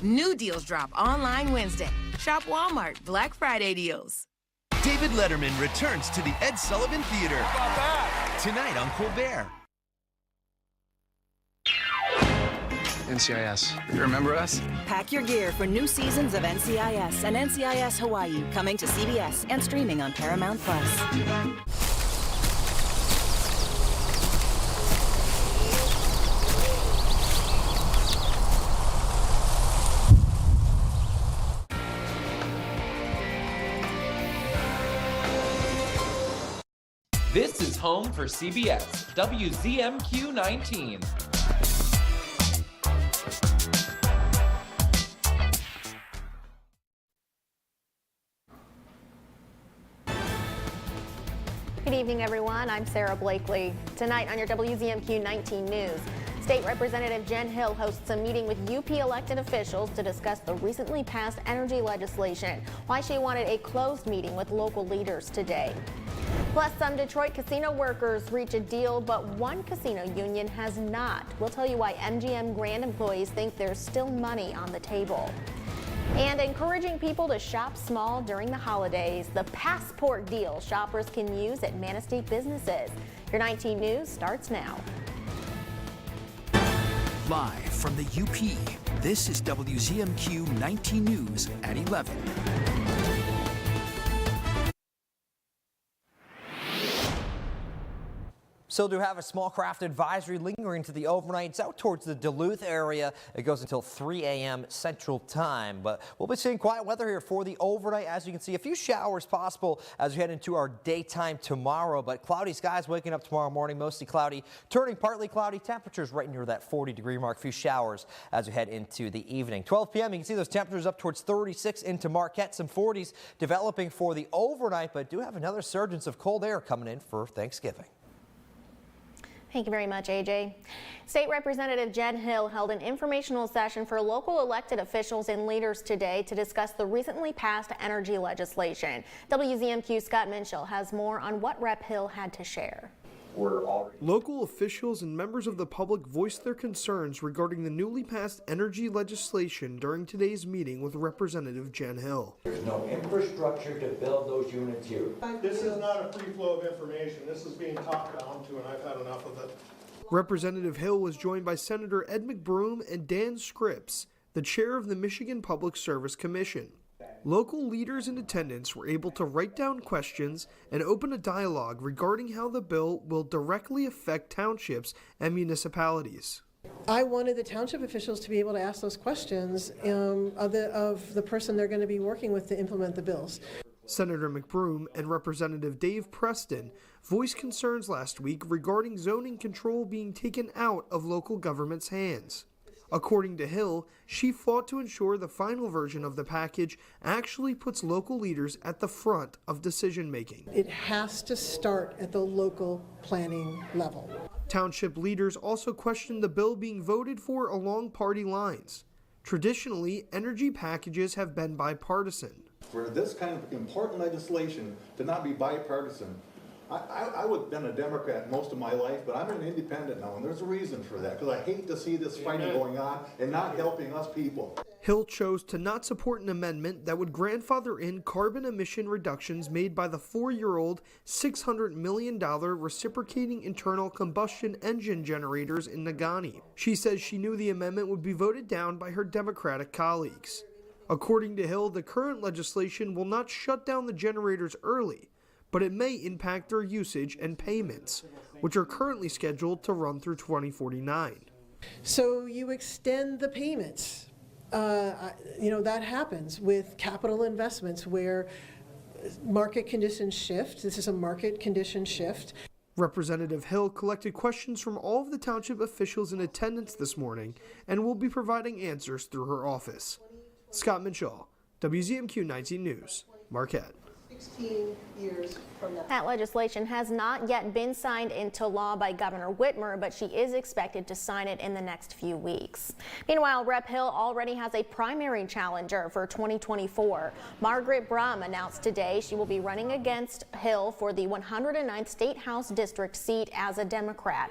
New deals drop online Wednesday. Shop Walmart Black Friday deals. David Letterman returns to the Ed Sullivan Theater. How about that? Tonight on Colbert. NCIS. You remember us? Pack your gear for new seasons of NCIS and NCIS Hawaii, coming to CBS and streaming on Paramount+. This is home for CBS, WZMQ 19. Good evening, everyone. I'm Sarah Blakely. Tonight on your WZMQ 19 News, State Representative Jen Hill hosts a meeting with UP elected officials to discuss the recently passed energy legislation, why she wanted a closed meeting with local leaders today. Plus, some Detroit casino workers reach a deal, but one casino union has not. We'll tell you why MGM Grand employees think there's still money on the table. And encouraging people to shop small during the holidays, the passport deal shoppers can use at Manistee businesses. Your 19 News starts now. Live from the UP, this is WZMQ 19 News at 11. Still do have a small craft advisory lingering to the overnight. It's out towards the Duluth area. It goes until 3 a.m. Central Time. But we'll be seeing quiet weather here for the overnight. As you can see, a few showers possible as we head into our daytime tomorrow. But cloudy skies waking up tomorrow morning, mostly cloudy, turning partly cloudy. Temperatures right near that 40-degree mark. A few showers as we head into the evening. 12 p.m. You can see those temperatures up towards 36 into Marquette. Some 40s developing for the overnight, but do have another surge of cold air coming in for Thanksgiving. Thank you very much, AJ. State Representative Jen Hill held an informational session for local elected officials and leaders today to discuss the recently passed energy legislation. WZMQ Scott Minshall has more on what Rep. Hill had to share. Local officials and members of the public voiced their concerns regarding the newly passed energy legislation during today's meeting with Representative Jen Hill. There's no infrastructure to build those units here. This is not a free flow of information. This is being talked down to, and I've had enough of it. Representative Hill was joined by Senator Ed McBroom and Dan Scripps, the chair of the Michigan Public Service Commission. Local leaders in attendance were able to write down questions and open a dialogue regarding how the bill will directly affect townships and municipalities. I wanted the township officials to be able to ask those questions of the person they're going to be working with to implement the bills. Senator McBroom and Representative Dave Preston voiced concerns last week regarding zoning control being taken out of local government's hands. According to Hill, she fought to ensure the final version of the package actually puts local leaders at the front of decision-making. It has to start at the local planning level. Township leaders also questioned the bill being voted for along party lines. Traditionally, energy packages have been bipartisan. For this kind of important legislation to not be bipartisan, I would have been a Democrat most of my life, but I'm an independent now, and there's a reason for that, because I hate to see this fighting going on and not helping us people. Hill chose to not support an amendment that would grandfather in carbon emission reductions made by the 4-year-old $600 million reciprocating internal combustion engine generators in Negaunee. She says she knew the amendment would be voted down by her Democratic colleagues. According to Hill, the current legislation will not shut down the generators early, but it may impact their usage and payments, which are currently scheduled to run through 2049. So you extend the payments. That happens with capital investments where market conditions shift. This is a market condition shift. Representative Hill collected questions from all of the township officials in attendance this morning and will be providing answers through her office. Scott Minshall, WZMQ 19 News, Marquette. 16 years from now. That legislation has not yet been signed into law by Governor Whitmer, but she is expected to sign it in the next few weeks. Meanwhile, Rep. Hill already has a primary challenger for 2024. Margaret Brum announced today she will be running against Hill for the 109th State House District seat as a Democrat.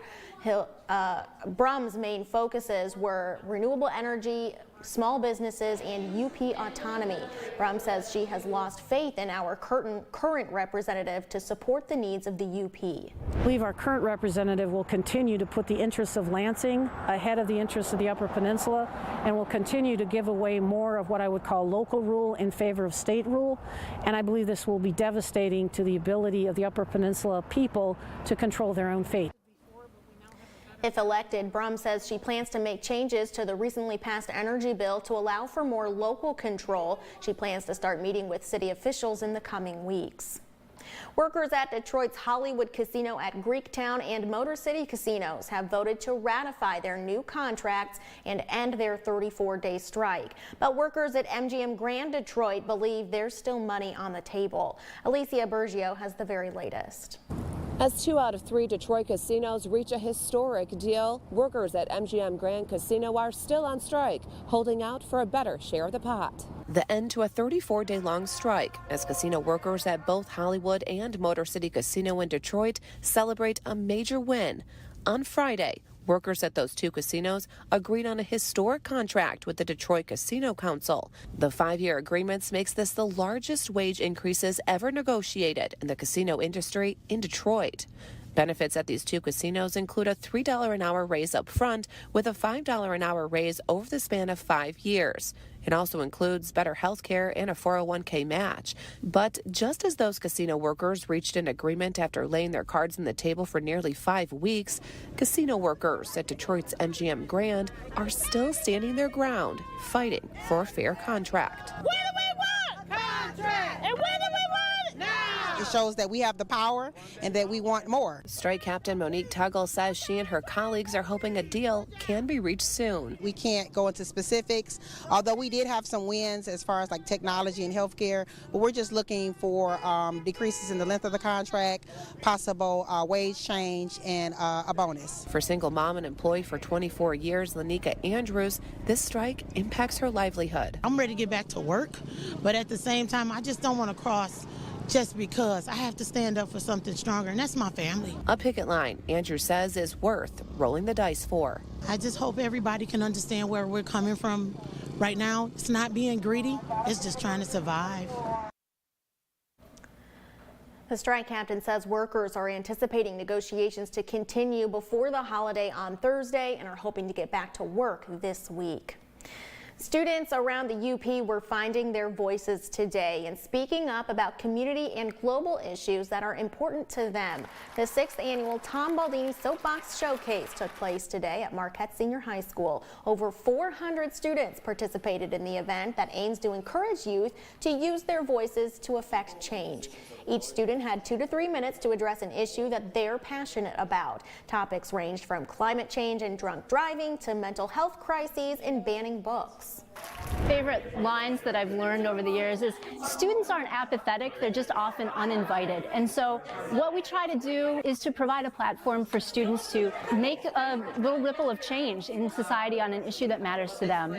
Brum's main focuses were renewable energy, small businesses and UP autonomy. Brum says she has lost faith in our current representative to support the needs of the UP. I believe our current representative will continue to put the interests of Lansing ahead of the interests of the Upper Peninsula, and will continue to give away more of what I would call local rule in favor of state rule. And I believe this will be devastating to the ability of the Upper Peninsula people to control their own fate. If elected, Brum says she plans to make changes to the recently passed energy bill to allow for more local control. She plans to start meeting with city officials in the coming weeks. Workers at Detroit's Hollywood Casino at Greektown and Motor City casinos have voted to ratify their new contracts and end their 34-day strike. But workers at MGM Grand Detroit believe there's still money on the table. Alicia Bergio has the very latest. As 2 out of 3 Detroit casinos reach a historic deal, workers at MGM Grand Casino are still on strike, holding out for a better share of the pot. The end to a 34-day-long strike as casino workers at both Hollywood and Motor City Casino in Detroit celebrate a major win. On Friday, workers at those 2 casinos agreed on a historic contract with the Detroit Casino Council. The 5-year agreements makes this the largest wage increases ever negotiated in the casino industry in Detroit. Benefits at these 2 casinos include a $3 an hour raise up front with a $5 an hour raise over the span of 5 years. It also includes better health care and a 401k match. But just as those casino workers reached an agreement after laying their cards on the table for nearly 5 weeks, casino workers at Detroit's MGM Grand are still standing their ground, fighting for a fair contract. What do we want? Contract! And when do we want it? Now! It shows that we have the power and that we want more. Strike Captain Monique Tuggle says she and her colleagues are hoping a deal can be reached soon. We can't go into specifics, although we did have some wins as far as like technology and healthcare, but we're just looking for decreases in the length of the contract, possible wage change, and a bonus. For single mom and employee for 24 years, Lanika Andrews, this strike impacts her livelihood. I'm ready to get back to work, but at the same time, I just don't want to cross just because. I have to stand up for something stronger, and that's my family. A picket line, Andrews says, is worth rolling the dice for. I just hope everybody can understand where we're coming from right now. It's not being greedy, it's just trying to survive. The strike captain says workers are anticipating negotiations to continue before the holiday on Thursday and are hoping to get back to work this week. Students around the UP were finding their voices today and speaking up about community and global issues that are important to them. The 6th annual Tom Baldini Soapbox Showcase took place today at Marquette Senior High School. Over 400 students participated in the event that aims to encourage youth to use their voices to affect change. Each student had 2 to 3 minutes to address an issue that they're passionate about. Topics ranged from climate change and drunk driving to mental health crises and banning books. Favorite lines that I've learned over the years is students aren't apathetic, they're just often uninvited. And so what we try to do is to provide a platform for students to make a little ripple of change in society on an issue that matters to them.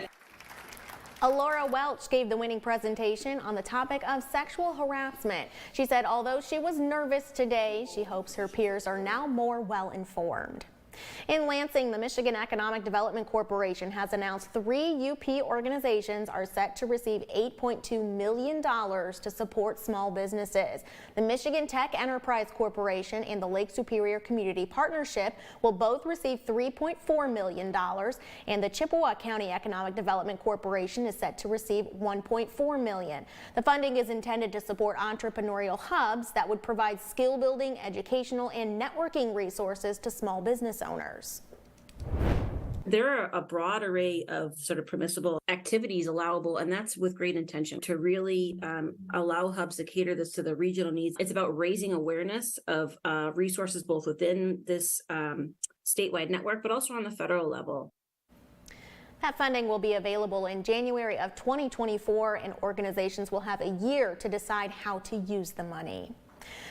Alora Welch gave the winning presentation on the topic of sexual harassment. She said although she was nervous today, she hopes her peers are now more well-informed. In Lansing, the Michigan Economic Development Corporation has announced 3 UP organizations are set to receive $8.2 million to support small businesses. The Michigan Tech Enterprise Corporation and the Lake Superior Community Partnership will both receive $3.4 million, and the Chippewa County Economic Development Corporation is set to receive $1.4 million. The funding is intended to support entrepreneurial hubs that would provide skill building, educational, and networking resources to small business owners. There are a broad array of sort of permissible activities allowable, and that's with great intention to really allow hubs to cater this to the regional needs. It's about raising awareness of resources both within this statewide network, but also on the federal level. That funding will be available in January of 2024, and organizations will have a year to decide how to use the money.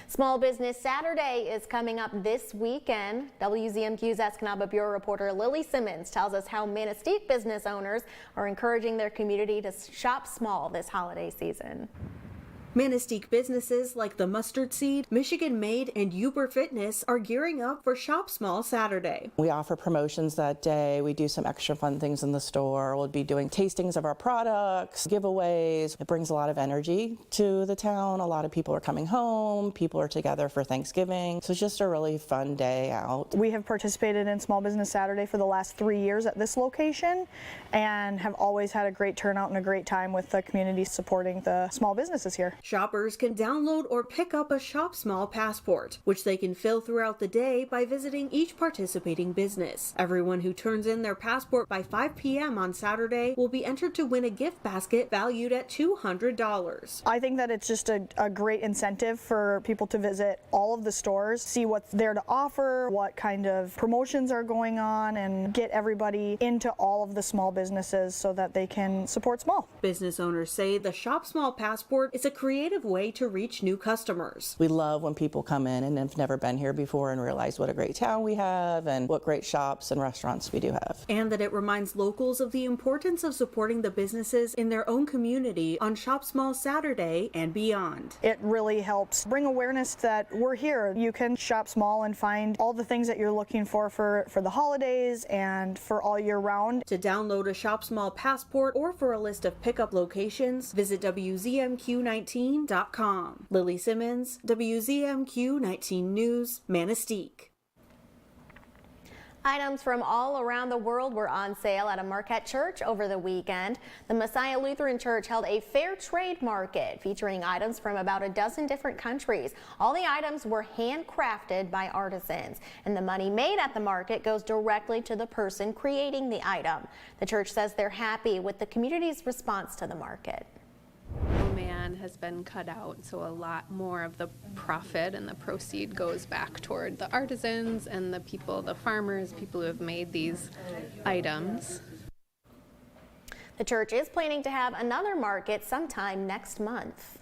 Small Business Saturday is coming up this weekend. WZMQ's Escanaba Bureau reporter Lily Simmons tells us how Manistee business owners are encouraging their community to shop small this holiday season. Manistee businesses like the Mustard Seed, Michigan Made, and Upper Fitness are gearing up for Shop Small Saturday. We offer promotions that day. We do some extra fun things in the store. We'll be doing tastings of our products, giveaways. It brings a lot of energy to the town. A lot of people are coming home. People are together for Thanksgiving. So it's just a really fun day out. We have participated in Small Business Saturday for the last 3 years at this location and have always had a great turnout and a great time with the community supporting the small businesses here. Shoppers can download or pick up a Shop Small passport, which they can fill throughout the day by visiting each participating business. Everyone who turns in their passport by 5 p.m. on Saturday will be entered to win a gift basket valued at $200. I think that it's just a great incentive for people to visit all of the stores, see what's there to offer, what kind of promotions are going on, and get everybody into all of the small businesses so that they can support small. Business owners say the Shop Small passport is a creative way to reach new customers. We love when people come in and have never been here before and realize what a great town we have and what great shops and restaurants we do have. And that it reminds locals of the importance of supporting the businesses in their own community on Shop Small Saturday and beyond. It really helps bring awareness that we're here. You can shop small and find all the things that you're looking for the holidays and for all year round. To download a Shop Small passport or for a list of pickup locations, visit WZMQ19.com. Lily Simmons, WZMQ 19 News, Manistee. Items from all around the world were on sale at a Marquette church over the weekend. The Messiah Lutheran Church held a fair trade market featuring items from about a dozen different countries. All the items were handcrafted by artisans, and the money made at the market goes directly to the person creating the item. The church says they're happy with the community's response to the market. No man has been cut out, so a lot more of the profit and the proceed goes back toward the artisans and the people, the farmers, people who have made these items. The church is planning to have another market sometime next month.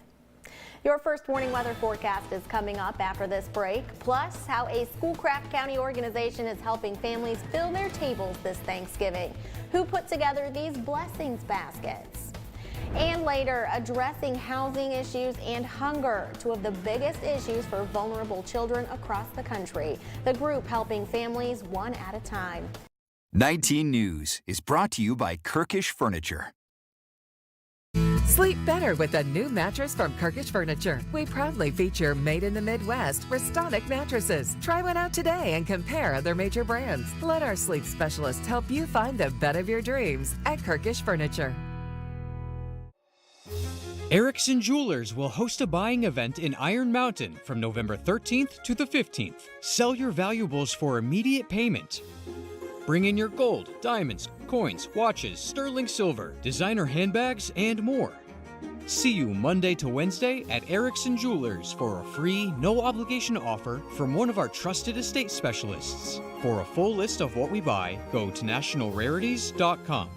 Your first warning weather forecast is coming up after this break, plus how a Schoolcraft County organization is helping families fill their tables this Thanksgiving. Who put together these blessings baskets? And later, addressing housing issues and hunger, two of the biggest issues for vulnerable children across the country. The group helping families one at a time. 19 News is brought to you by Kirkish Furniture. Sleep better with a new mattress from Kirkish Furniture. We proudly feature made in the Midwest Restonic mattresses. Try one out today and compare other major brands. Let our sleep specialists help you find the bed of your dreams at Kirkish Furniture. Erickson Jewelers will host a buying event in Iron Mountain from November 13th to the 15th. Sell your valuables for immediate payment. Bring in your gold, diamonds, coins, watches, sterling silver, designer handbags, and more. See you Monday to Wednesday at Erickson Jewelers for a free, no-obligation offer from one of our trusted estate specialists. For a full list of what we buy, go to nationalrarities.com.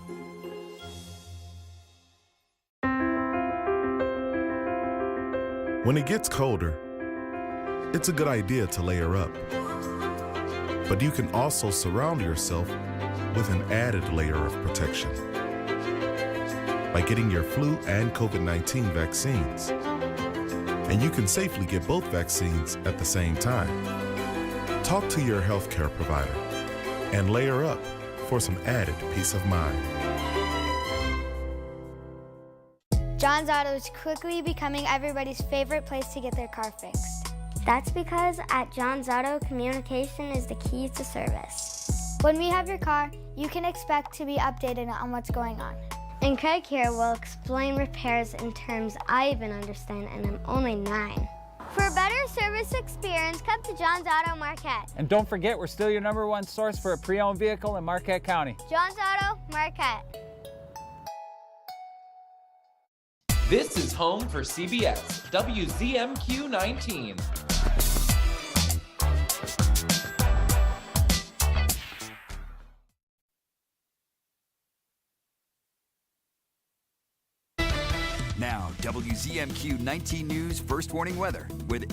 When it gets colder, it's a good idea to layer up. But you can also surround yourself with an added layer of protection by getting your flu and COVID-19 vaccines. And you can safely get both vaccines at the same time. Talk to your healthcare provider and layer up for some added peace of mind. John's Auto is quickly becoming everybody's favorite place to get their car fixed. That's because at John's Auto, communication is the key to service. When we have your car, you can expect to be updated on what's going on. And Craig here will explain repairs in terms I even understand, and I'm only 9. For a better service experience, come to John's Auto Marquette. And don't forget, we're still your #1 source for a pre-owned vehicle in Marquette County. John's Auto Marquette. This is home for CBS, WZMQ 19. Now, WZMQ 19 News First Warning Weather with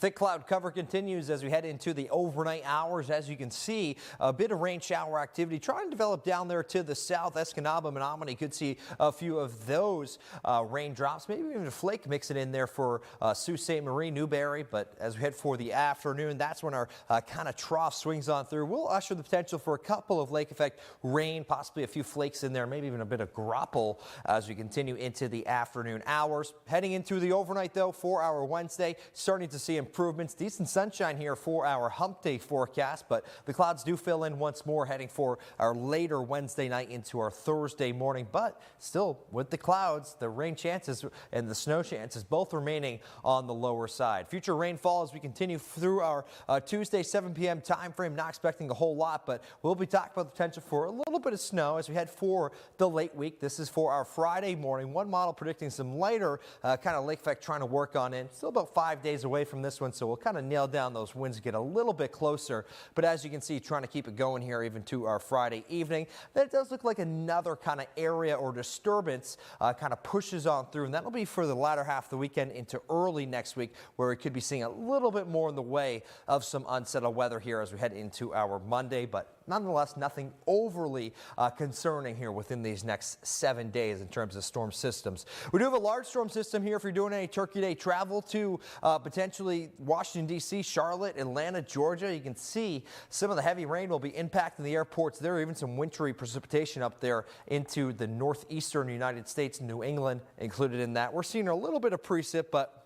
Thick cloud cover continues as we head into the overnight hours. As you can see, a bit of rain shower activity trying to develop down there to the south. Escanaba, Menominee could see a few of those raindrops, maybe even a flake mixing in there for Sault Ste. Marie, Newberry. But as we head for the afternoon, that's when our kind of trough swings on through. We'll usher the potential for a couple of lake effect rain, possibly a few flakes in there, maybe even a bit of graupel as we continue into the afternoon hours. Heading into the overnight, though, for our Wednesday, starting to see improvements. Decent sunshine here for our hump day forecast, but the clouds do fill in once more heading for our later Wednesday night into our Thursday morning. But still, with the clouds, the rain chances and the snow chances both remaining on the lower side. Future rainfall as we continue through our Tuesday 7 p.m. time frame. Not expecting a whole lot, but we'll be talking about the potential for a little bit of snow as we head for the late week. This is for our Friday morning. One model predicting some lighter kind of lake effect trying to work on in. Still about 5 days away from this one, so we'll kind of nail down those winds, get a little bit closer. But as you can see, trying to keep it going here even to our Friday evening. That does look like another kind of area or disturbance kind of pushes on through, and that'll be for the latter half of the weekend into early next week, where we could be seeing a little bit more in the way of some unsettled weather here as we head into our Monday. But nonetheless, nothing overly concerning here within these next 7 days in terms of storm systems. We do have a large storm system here if you're doing any Turkey Day travel to potentially Washington, D.C., Charlotte, Atlanta, Georgia. You can see some of the heavy rain will be impacting the airports there, even some wintry precipitation up there into the northeastern United States, New England included in that. We're seeing a little bit of precip, but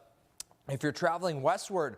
if you're traveling westward,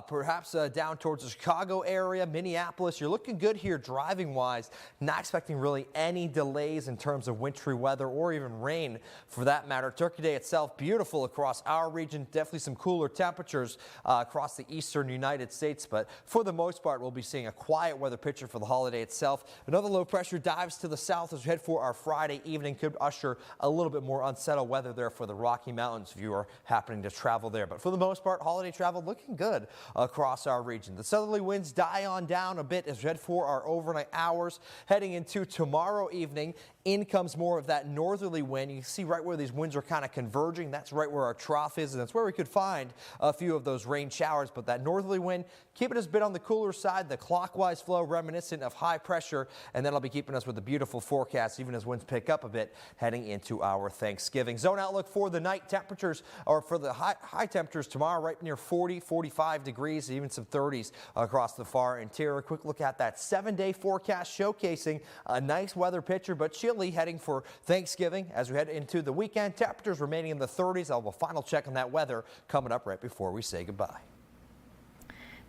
perhaps down towards the Chicago area, Minneapolis, you're looking good here driving-wise. Not expecting really any delays in terms of wintry weather or even rain for that matter. Turkey Day itself, beautiful across our region. Definitely some cooler temperatures across the eastern United States. But for the most part, we'll be seeing a quiet weather picture for the holiday itself. Another low pressure dives to the south as we head for our Friday evening. Could usher a little bit more unsettled weather there for the Rocky Mountains if you are happening to travel there. But for the most part, holiday travel looking good across our region. The southerly winds die on down a bit as we head for our overnight hours. Heading into tomorrow evening, in comes more of that northerly wind. You can see right where these winds are kind of converging. That's right where our trough is, and that's where we could find a few of those rain showers. But that northerly wind keeping us a bit on the cooler side. The clockwise flow reminiscent of high pressure, and that'll be keeping us with a beautiful forecast even as winds pick up a bit heading into our Thanksgiving. Zone outlook for the night temperatures, or for the high temperatures tomorrow, right near 40, 45 degrees, even some 30s across the far interior. Quick look at that 7-day forecast showcasing a nice weather picture, but chilly heading for Thanksgiving as we head into the weekend. Temperatures remaining in the 30s. I'll have a final check on that weather coming up right before we say goodbye.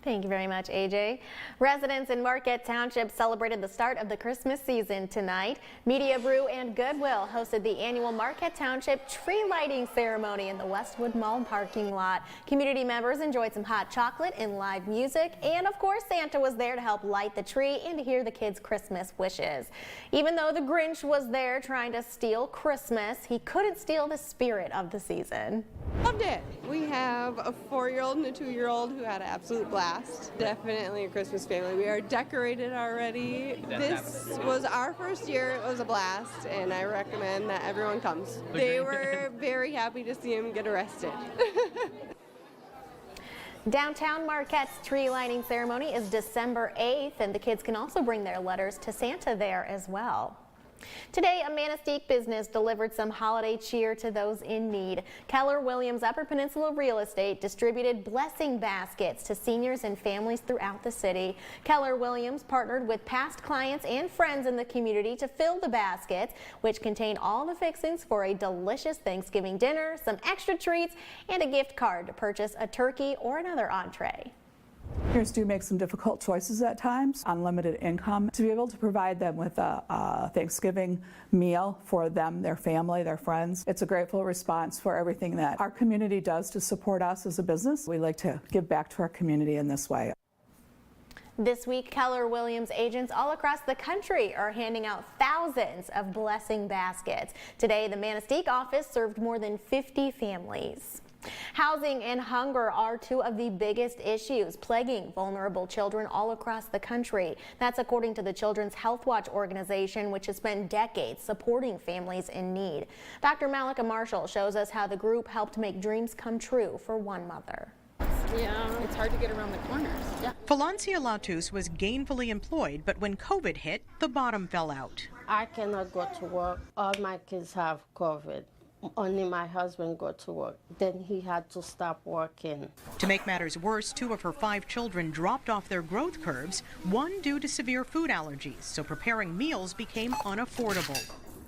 Thank you very much, AJ. Residents in Marquette Township celebrated the start of the Christmas season tonight. Media Brew and Goodwill hosted the annual Marquette Township tree lighting ceremony in the Westwood Mall parking lot. Community members enjoyed some hot chocolate and live music, and of course Santa was there to help light the tree and to hear the kids' Christmas wishes. Even though the Grinch was there trying to steal Christmas, he couldn't steal the spirit of the season. Loved it. We have a 4-year-old and a 2-year-old who had an absolute blast. Definitely a Christmas family. We are decorated already. This was our first year. It was a blast, and I recommend that everyone comes. They were very happy to see him get arrested. Downtown Marquette's tree lighting ceremony is December 8th, and the kids can also bring their letters to Santa there as well. Today, a Manistee business delivered some holiday cheer to those in need. Keller Williams Upper Peninsula Real Estate distributed blessing baskets to seniors and families throughout the city. Keller Williams partnered with past clients and friends in the community to fill the baskets, which contain all the fixings for a delicious Thanksgiving dinner, some extra treats, and a gift card to purchase a turkey or another entree. Parents do make some difficult choices at times on limited income. To be able to provide them with a Thanksgiving meal for them, their family, their friends, it's a grateful response for everything that our community does to support us as a business. We like to give back to our community in this way. This week, Keller Williams agents all across the country are handing out thousands of blessing baskets. Today, the Manistee office served more than 50 families. Housing and hunger are two of the biggest issues plaguing vulnerable children all across the country. That's according to the Children's Health Watch organization, which has spent decades supporting families in need. Dr. Malika Marshall shows us how the group helped make dreams come true for one mother. Yeah, it's hard to get around the corners. Yeah. Falancia Latus was gainfully employed, but when COVID hit, the bottom fell out. I cannot go to work. All my kids have COVID. Only my husband go to work. Then he had to stop working. To make matters worse, 2 of her 5 children dropped off their growth curves, one due to severe food allergies, so preparing meals became unaffordable.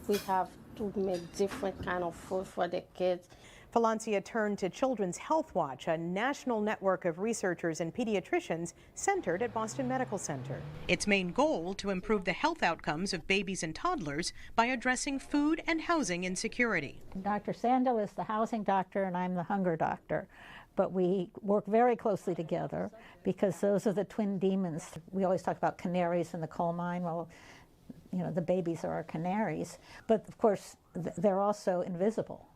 We have to make different kind of food for the kids. Falancia turned to Children's Health Watch, a national network of researchers and pediatricians centered at Boston Medical Center. Its main goal to improve the health outcomes of babies and toddlers by addressing food and housing insecurity. Dr. Sandel is the housing doctor and I'm the hunger doctor. But we work very closely together because those are the twin demons. We always talk about canaries in the coal mine. Well, you know, the babies are our canaries. But of course, they're also invisible.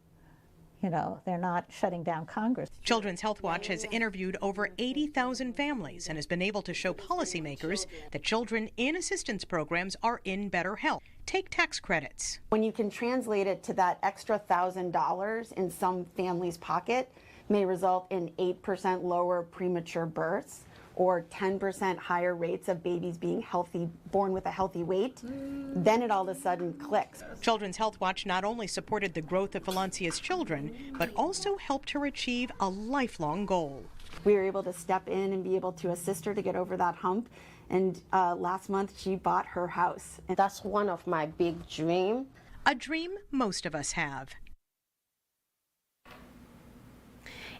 You know, they're not shutting down Congress. Children's Health Watch has interviewed over 80,000 families and has been able to show policymakers that children in assistance programs are in better health. Take tax credits. When you can translate it to that extra $1,000 in some family's pocket, may result in 8% lower premature births or 10% higher rates of babies being healthy, born with a healthy weight, then it all of a sudden clicks. Children's Health Watch not only supported the growth of Falancia's children, but also helped her achieve a lifelong goal. We were able to step in and be able to assist her to get over that hump. And last month, she bought her house. And that's one of my big dreams. A dream most of us have.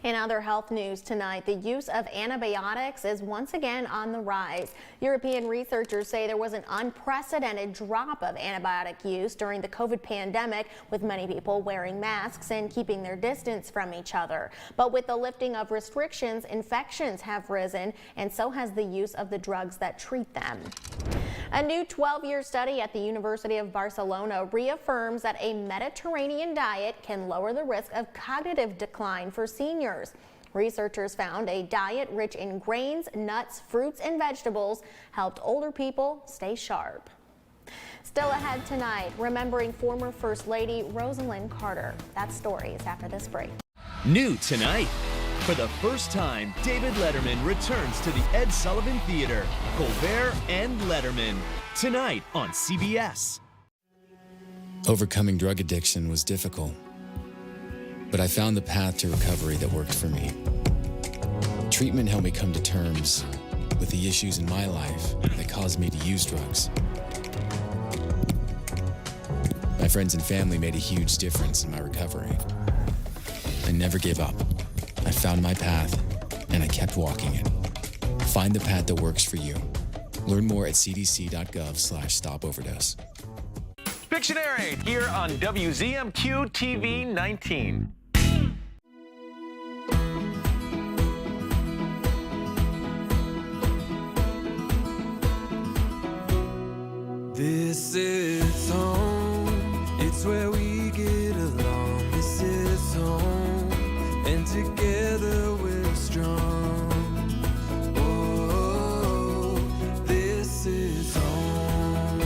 In other health news tonight, the use of antibiotics is once again on the rise. European researchers say there was an unprecedented drop of antibiotic use during the COVID pandemic, with many people wearing masks and keeping their distance from each other. But with the lifting of restrictions, infections have risen, and so has the use of the drugs that treat them. A new 12-year study at the University of Barcelona reaffirms that a Mediterranean diet can lower the risk of cognitive decline for seniors. Researchers found a diet rich in grains, nuts, fruits, and vegetables helped older people stay sharp. Still ahead tonight, remembering former First Lady Rosalind Carter. That story is after this break. New tonight. For the first time, David Letterman returns to the Ed Sullivan Theater. Colbert and Letterman. Tonight on CBS. Overcoming drug addiction was difficult, but I found the path to recovery that worked for me. Treatment helped me come to terms with the issues in my life that caused me to use drugs. My friends and family made a huge difference in my recovery. I never gave up. I found my path, and I kept walking it. Find the path that works for you. Learn more at cdc.gov/stopoverdose. Pictionary here on WZMQ TV 19. This is home. It's where we get along. This is home. And together we're strong. Oh, this is home.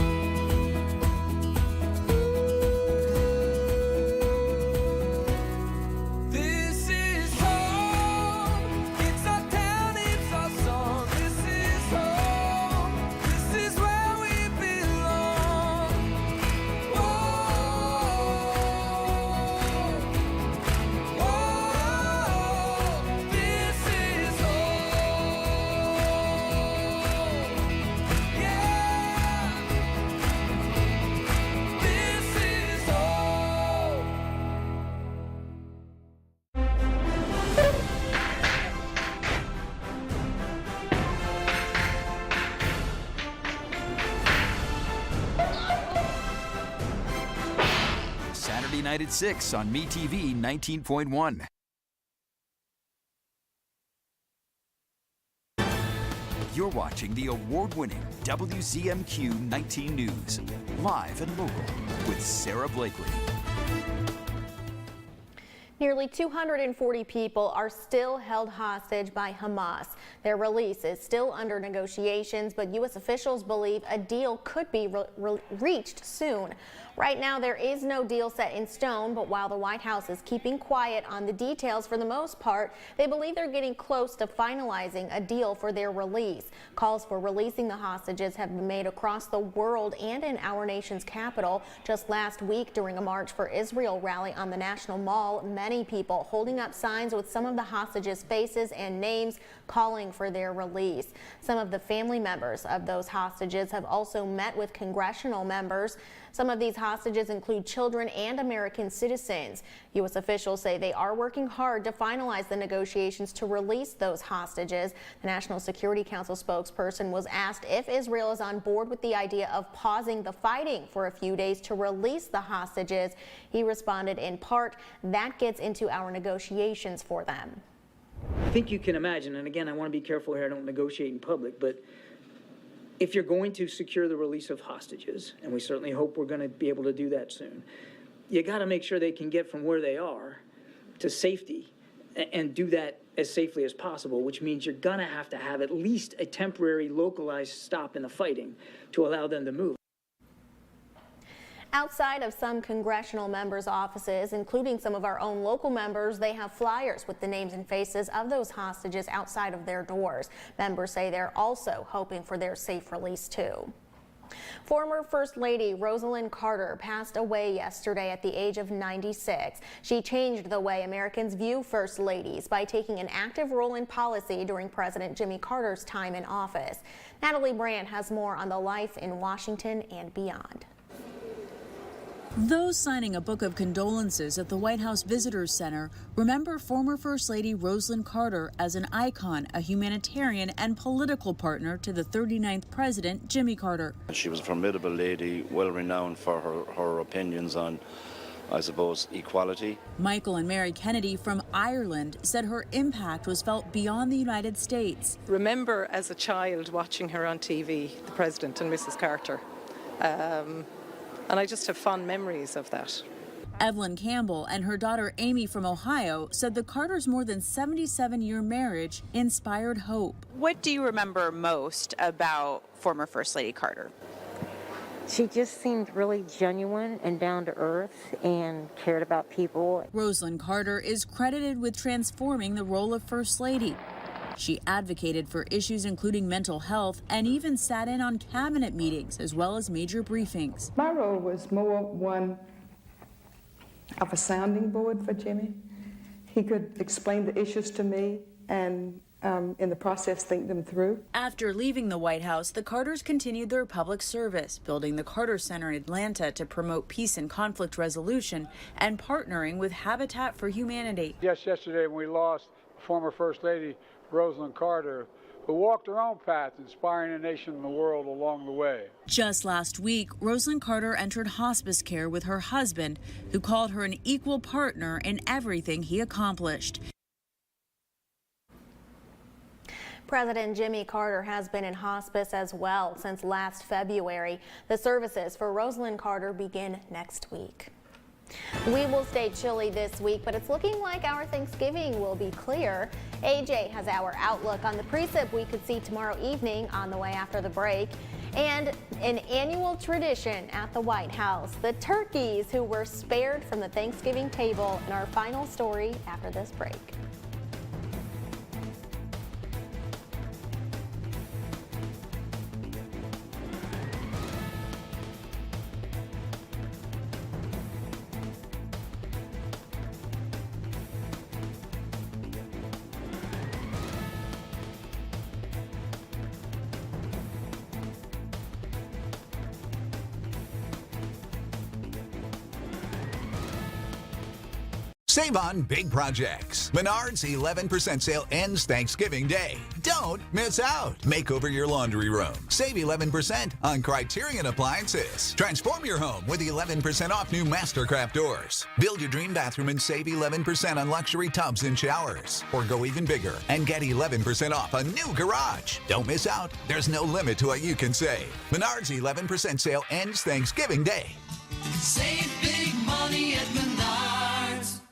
This is home. It's our town, it's our song. This is home. This is where we belong. Saturday night at 6 on MeTV 19.1. You're watching the award-winning WZMQ 19 News, live and local with Sarah Blakely. Nearly 240 people are still held hostage by Hamas. Their release is still under negotiations, but U.S. officials believe a deal could be reached soon. Right now, there is no deal set in stone, but while the White House is keeping quiet on the details for the most part, they believe they're getting close to finalizing a deal for their release. Calls for releasing the hostages have been made across the world and in our nation's capital. Just last week, during a March for Israel rally on the National Mall, many people holding up signs with some of the hostages' faces and names calling for their release. Some of the family members of those hostages have also met with congressional members. Some of these hostages include children and American citizens. U.S. officials say they are working hard to finalize the negotiations to release those hostages. The National Security Council spokesperson was asked if Israel is on board with the idea of pausing the fighting for a few days to release the hostages. He responded in part, that gets into our negotiations for them. I think you can imagine, and again, I want to be careful here, I don't negotiate in public, but if you're going to secure the release of hostages, and we certainly hope we're going to be able to do that soon, you got to make sure they can get from where they are to safety and do that as safely as possible, which means you're going to have at least a temporary localized stop in the fighting to allow them to move. Outside of some congressional members' offices, including some of our own local members, they have flyers with the names and faces of those hostages outside of their doors. Members say they're also hoping for their safe release, too. Former First Lady Rosalynn Carter passed away yesterday at the age of 96. She changed the way Americans view First Ladies by taking an active role in policy during President Jimmy Carter's time in office. Natalie Brandt has more on the life in Washington and beyond. Those signing a book of condolences at the White House Visitors Center remember former First Lady Rosalynn Carter as an icon, a humanitarian and political partner to the 39th President, Jimmy Carter. She was a formidable lady, well renowned for her opinions on, I suppose, equality. Michael and Mary Kennedy from Ireland said her impact was felt beyond the United States. Remember as a child watching her on TV, the President and Mrs. Carter. And I just have fond memories of that. Evelyn Campbell and her daughter Amy from Ohio said the Carters' more than 77-year marriage inspired hope. What do you remember most about former First Lady Carter? She just seemed really genuine and down to earth and cared about people. Rosalynn Carter is credited with transforming the role of First Lady. She advocated for issues including mental health and even sat in on cabinet meetings as well as major briefings. My role was more one of a sounding board for Jimmy. He could explain the issues to me and in the process think them through. After leaving the White House, the Carters continued their public service, building the Carter Center in Atlanta to promote peace and conflict resolution and partnering with Habitat for Humanity. Yes, yesterday when we lost former First Lady Rosalynn Carter, who walked her own path, inspiring the nation and the world along the way. Just last week, Rosalynn Carter entered hospice care with her husband, who called her an equal partner in everything he accomplished. President Jimmy Carter has been in hospice as well since last February. The services for Rosalynn Carter begin next week. We will stay chilly this week, but it's looking like our Thanksgiving will be clear. AJ has our outlook on the precip we could see tomorrow evening on the way after the break. And an annual tradition at the White House, the turkeys who were spared from the Thanksgiving table, in our final story after this break. Save on big projects. Menards 11% sale ends Thanksgiving Day. Don't miss out. Make over your laundry room. Save 11% on Criterion appliances. Transform your home with 11% off new Mastercraft doors. Build your dream bathroom and save 11% on luxury tubs and showers. Or go even bigger and get 11% off a new garage. Don't miss out. There's no limit to what you can save. Menards 11% sale ends Thanksgiving Day. Save big money at Menards.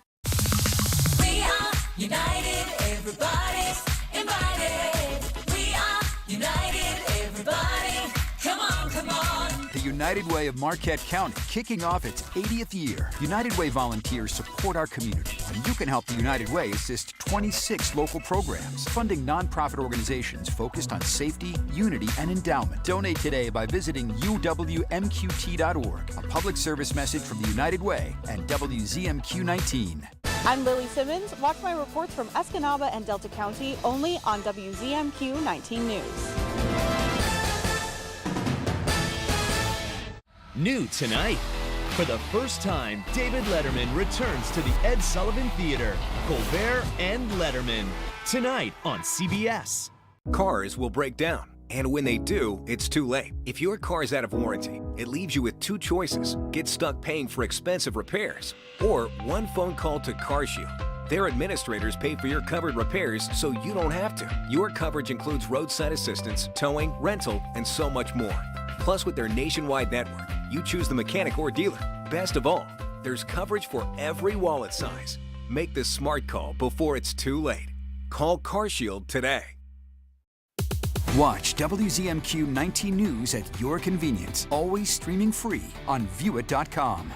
United, everybody's invited. We are united, everybody. Come on, come on. The United Way of Marquette County, kicking off its 80th year. United Way volunteers support our community, and you can help the United Way assist 26 local programs, funding nonprofit organizations focused on safety, unity, and endowment. Donate today by visiting uwmqt.org. A public service message from the United Way and WZMQ 19. I'm Lily Simmons. Watch my reports from Escanaba and Delta County only on WZMQ 19 News. New tonight. For the first time, David Letterman returns to the Ed Sullivan Theater. Colbert and Letterman. Tonight on CBS. Cars will break down. And when they do, it's too late. If your car is out of warranty, it leaves you with two choices. Get stuck paying for expensive repairs, or one phone call to CarShield. Their administrators pay for your covered repairs so you don't have to. Your coverage includes roadside assistance, towing, rental, and so much more. Plus, with their nationwide network, you choose the mechanic or dealer. Best of all, there's coverage for every wallet size. Make the smart call before it's too late. Call CarShield today. Watch WZMQ 19 News at your convenience. Always streaming free on viewit.com.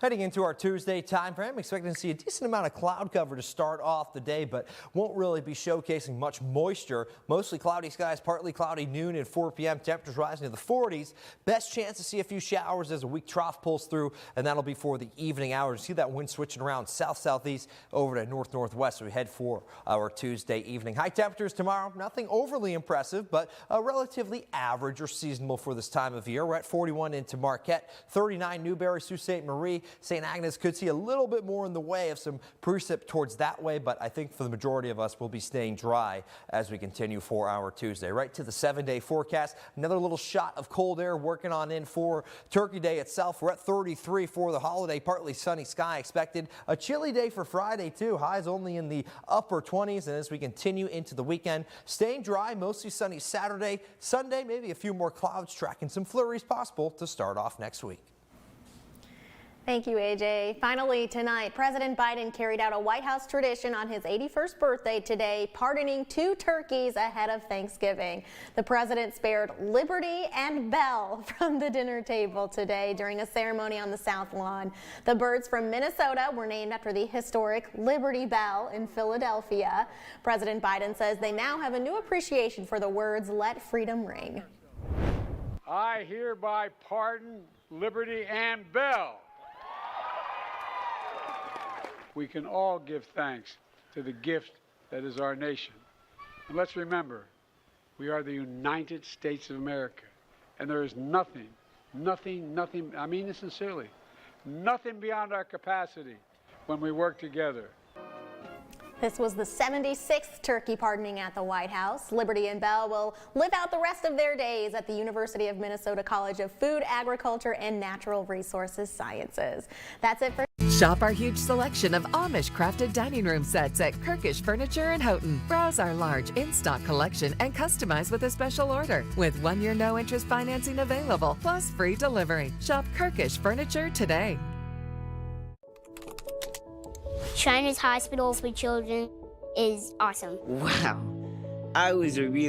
Heading into our Tuesday time frame, expecting to see a decent amount of cloud cover to start off the day, but won't really be showcasing much moisture. Mostly cloudy skies, partly cloudy noon and 4 p.m. Temperatures rising to the 40s. Best chance to see a few showers as a weak trough pulls through, and that'll be for the evening hours. See that wind switching around south-southeast over to north-northwest as we head for our Tuesday evening. High temperatures tomorrow, nothing overly impressive, but relatively average or seasonable for this time of year. We're at 41 into Marquette, 39 Newberry, Sault Ste. Marie. St. Agnes could see a little bit more in the way of some precip towards that way, but I think for the majority of us, we'll be staying dry as we continue for our Tuesday. Right to the 7-day forecast, another little shot of cold air working on in for Turkey Day itself. We're at 33 for the holiday, partly sunny sky expected. A chilly day for Friday too, highs only in the upper 20s, and as we continue into the weekend, staying dry, mostly sunny Saturday. Sunday, maybe a few more clouds, tracking some flurries possible to start off next week. Thank you, AJ. Finally tonight, President Biden carried out a White House tradition on his 81st birthday today, pardoning 2 turkeys ahead of Thanksgiving. The president spared Liberty and Belle from the dinner table today during a ceremony on the South Lawn. The birds from Minnesota were named after the historic Liberty Bell in Philadelphia. President Biden says they now have a new appreciation for the words, "Let freedom ring." I hereby pardon Liberty and Bell. We can all give thanks to the gift that is our nation. And let's remember, we are the United States of America. And there is nothing, I mean this sincerely, nothing beyond our capacity when we work together. This was the 76th turkey pardoning at the White House. Liberty and Bell will live out the rest of their days at the University of Minnesota College of Food, Agriculture, and Natural Resources Sciences. That's it for Shop our huge selection of Amish crafted dining room sets at Kirkish Furniture in Houghton. Browse our large in-stock collection and customize with a special order with 1-year no-interest financing available, plus free delivery. Shop Kirkish Furniture today. Shriners Hospitals for Children is awesome. Wow, I was a real